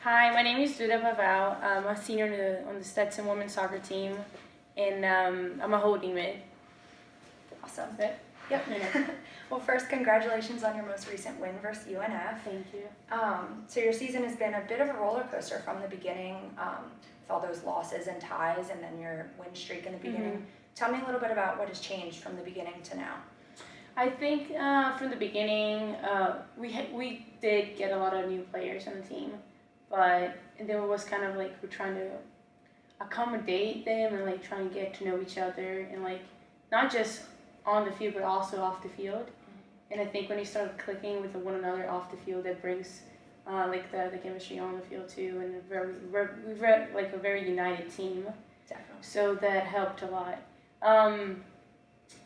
Hi, my name is Duda Pavao. I'm a senior on the Stetson women's soccer team, and I'm a holding mid. Awesome. That? Yep. Well, first, congratulations on your most recent win versus UNF. Thank you. So your season has been a bit of a roller coaster from the beginning, with all those losses and ties, and then your win streak in the beginning. Mm-hmm. Tell me a little bit about what has changed from the beginning to now. I think from the beginning, we did get a lot of new players on the team, but there was kind of like we're trying to accommodate them and like trying to get to know each other and like not just on the field but also off the field. And I think when you start clicking with one another off the field, that brings like the chemistry on the field too, and we're like a very united team. Definitely. So that helped a lot.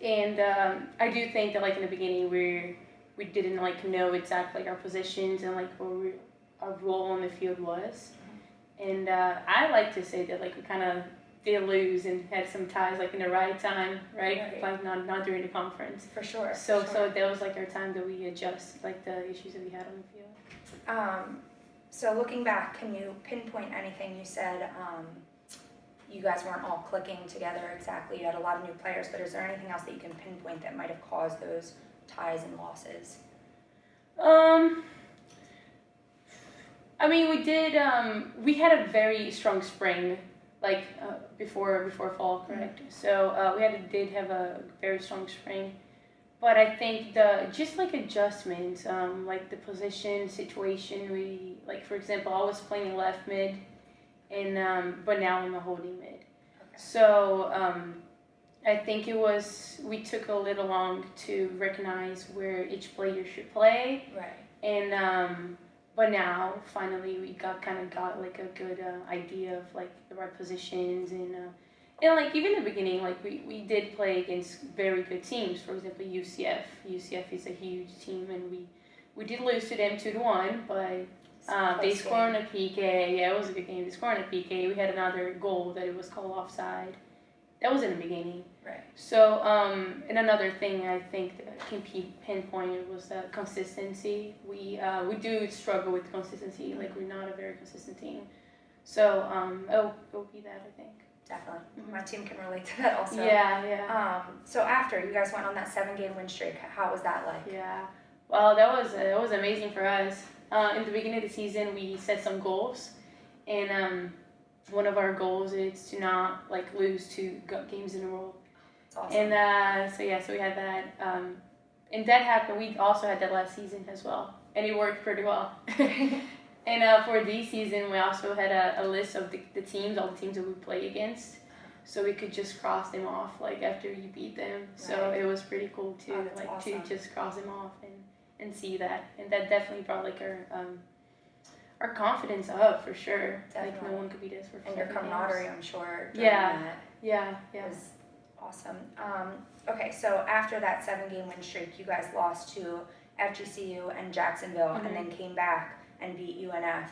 And I do think that like in the beginning we didn't like know exactly like our positions and like what our role on the field was. And I like to say that like we kind of did lose and had some ties like in the right time, right? Like not during the conference. For sure. So that was like our time that we adjust like the issues that we had on the field. So looking back, can you pinpoint anything? You said you guys weren't all clicking together exactly. You had a lot of new players, but is there anything else that you can pinpoint that might have caused those ties and losses? I mean, we did. We had a very strong spring, like before fall, correct? Mm-hmm. So we did have a very strong spring, but I think just like adjustments, like the position situation. We like, for example, I was playing left mid, and but now I'm a holding mid. Okay. So I think we took a little long to recognize where each player should play. Right. And but now finally we got like a good idea of like the right positions and like even in the beginning like we did play against very good teams. For example, UCF. UCF is a huge team, and we did lose to them 2-1, but they scored on a PK. Yeah, it was a good game. They scored on a PK. We had another goal that it was called offside. That was in the beginning. Right. So, and another thing I think that can be pinpointed was consistency. We do struggle with consistency. Like, we're not a very consistent team. So, it'll be that, I think. Definitely. Mm-hmm. My team can relate to that also. Yeah. So after you guys went on that 7-game win streak, how was that like? Yeah. Well, that was amazing for us. In the beginning of the season, we set some goals, and one of our goals is to not like lose 2 games in a row. That's awesome. And so we had that, and that happened. We also had that last season as well, and it worked pretty well. And for this season, we also had a list of the teams, all the teams that we play against, so we could just cross them off like after you beat them. Right. So it was pretty cool too, like awesome. To just cross them off and see that, and that definitely brought like our confidence up for sure. Definitely. Like no one could beat us for. And your camaraderie, games. I'm sure. Yeah. Was awesome. Okay, so after that 7-game win streak, you guys lost to FGCU and Jacksonville, mm-hmm. and then came back and beat UNF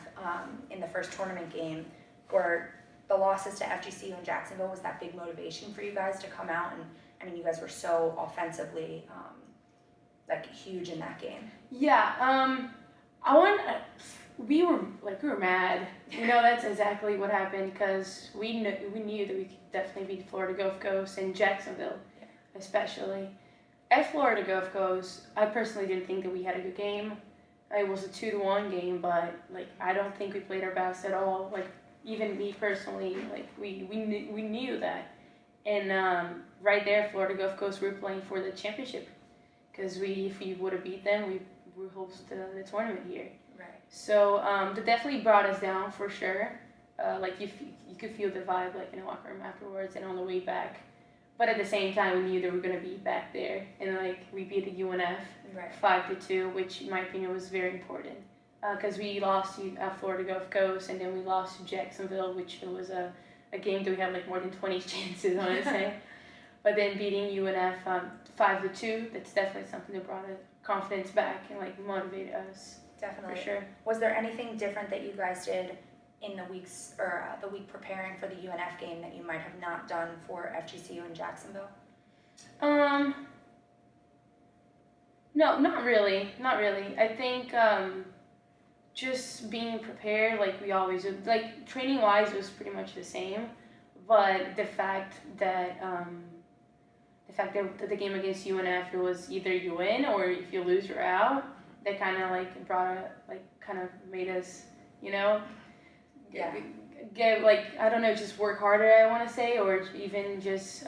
in the first tournament game. Were the losses to FGCU and Jacksonville, was that big motivation for you guys to come out? And I mean, you guys were so offensively like huge in that game. Yeah. We were mad. You know, that's exactly what happened, because we knew that we could definitely beat Florida Gulf Coast and Jacksonville, especially. At Florida Gulf Coast, I personally didn't think that we had a good game. It was a 2-1 game, but like I don't think we played our best at all. Like even me personally, like we knew that. And right there, Florida Gulf Coast, we were playing for the championship, because if we would have beat them, we would host the tournament here. Right. So that definitely brought us down for sure. Like you could feel the vibe like in the locker room afterwards and on the way back. But at the same time, we knew that we were gonna be back there, and like we beat the UNF 5-2, which in my opinion was very important, because we lost to Florida Gulf Coast, and then we lost to Jacksonville, which was a game that we had like more than 20 chances, honestly. But then beating UNF 5-2, that's definitely something that brought confidence back and like motivated us. Definitely. For sure. Was there anything different that you guys did in the weeks or the week preparing for the UNF game that you might have not done for FGCU in Jacksonville? No, not really. I think just being prepared like we always do. Like training wise, it was pretty much the same, but the fact that the game against UNF, it was either you win or if you lose, you're out. That kind of like kind of made us, you know, Yeah. get like, I don't know, just work harder, I want to say, or even just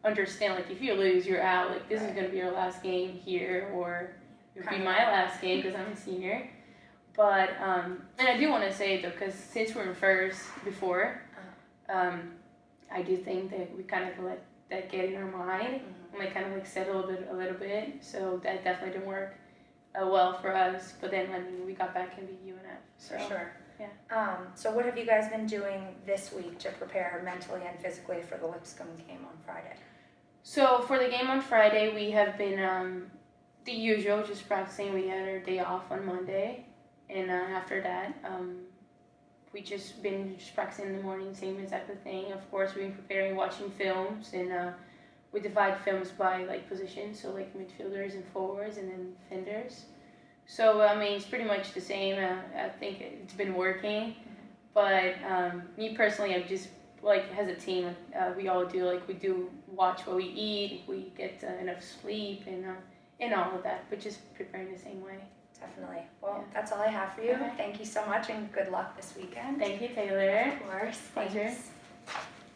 understand like if you lose, you're out. Like this is Right. gonna be your last game here, or it'll be Kinda. my last game because I'm a senior. But and I do want to say though, because since we're in first before, I do think that we kind of let that get in our mind and like kind of like settle a little bit. So that definitely didn't work well for us. But then I mean we got back and beat UNF. So. For sure. Yeah. So what have you guys been doing this week to prepare mentally and physically for the Lipscomb game on Friday? So for the game on Friday, we have been the usual, just practicing. We had our day off on Monday, and after that, we just been just practicing in the morning, same exact thing. Of course, we've been preparing, watching films, and we divide films by like positions, so like midfielders and forwards, and then defenders. So I mean, it's pretty much the same. I think it's been working, but me personally, I'm just like as a team, we all do like we do watch what we eat, we get enough sleep, and all of that, but just preparing the same way. Definitely. Well, Yeah. that's all I have for you. Okay. Thank you so much and good luck this weekend. Thank you, Taylor. Of course. Pleasure. Thanks.